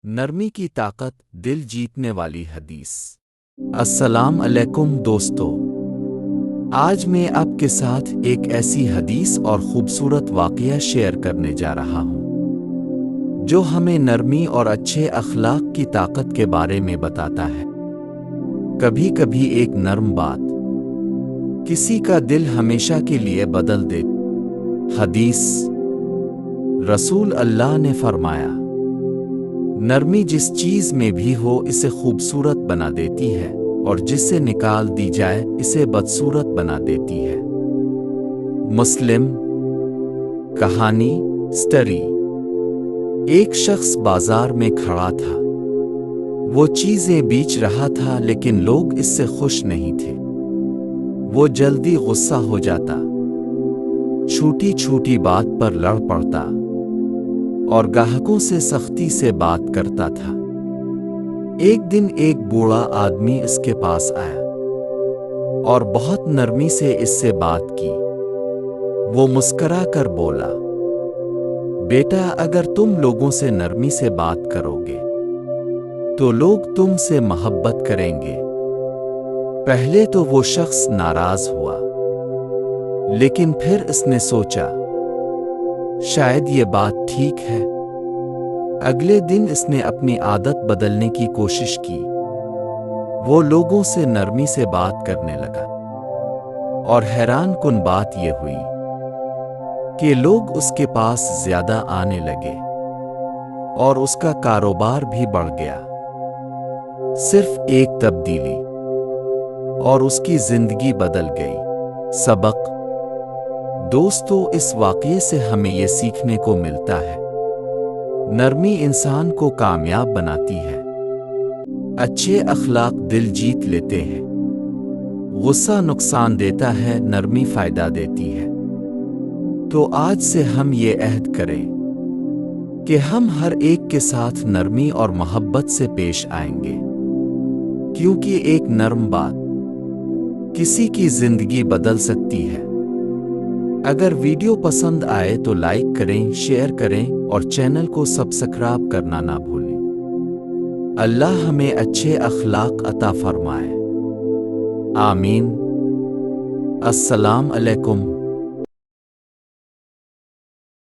نرمی کی طاقت دل جیتنے والی حدیث۔ السلام علیکم دوستو، آج میں آپ کے ساتھ ایک ایسی حدیث اور خوبصورت واقعہ شیئر کرنے جا رہا ہوں جو ہمیں نرمی اور اچھے اخلاق کی طاقت کے بارے میں بتاتا ہے۔ کبھی کبھی ایک نرم بات کسی کا دل ہمیشہ کے لیے بدل دے۔ حدیث: رسول اللہ نے فرمایا، نرمی جس چیز میں بھی ہو اسے خوبصورت بنا دیتی ہے، اور جس سے نکال دی جائے اسے بدصورت بنا دیتی ہے۔ مسلم۔ کہانی سٹوری۔ ایک شخص بازار میں کھڑا تھا۔ وہ چیزیں بیچ رہا تھا لیکن لوگ اس سے خوش نہیں تھے۔ وہ جلدی غصہ ہو جاتا، چھوٹی چھوٹی بات پر لڑ پڑتا اور گاہکوں سے سختی سے بات کرتا تھا۔ ایک دن ایک بوڑھا آدمی اس کے پاس آیا اور بہت نرمی سے اس سے بات کی۔ وہ مسکرا کر بولا، بیٹا، اگر تم لوگوں سے نرمی سے بات کرو گے تو لوگ تم سے محبت کریں گے۔ پہلے تو وہ شخص ناراض ہوا، لیکن پھر اس نے سوچا شاید یہ بات ٹھیک ہے۔ اگلے دن اس نے اپنی عادت بدلنے کی کوشش کی۔ وہ لوگوں سے نرمی سے بات کرنے لگا، اور حیران کن بات یہ ہوئی کہ لوگ اس کے پاس زیادہ آنے لگے اور اس کا کاروبار بھی بڑھ گیا۔ صرف ایک تبدیلی اور اس کی زندگی بدل گئی۔ سبق: دوستو، اس واقعے سے ہمیں یہ سیکھنے کو ملتا ہے، نرمی انسان کو کامیاب بناتی ہے، اچھے اخلاق دل جیت لیتے ہیں، غصہ نقصان دیتا ہے، نرمی فائدہ دیتی ہے۔ تو آج سے ہم یہ عہد کریں کہ ہم ہر ایک کے ساتھ نرمی اور محبت سے پیش آئیں گے، کیونکہ ایک نرم بات کسی کی زندگی بدل سکتی ہے۔ اگر ویڈیو پسند آئے تو لائک کریں، شیئر کریں اور چینل کو سبسکرائب کرنا نہ بھولیں۔ اللہ ہمیں اچھے اخلاق عطا فرمائے۔ آمین۔ السلام علیکم۔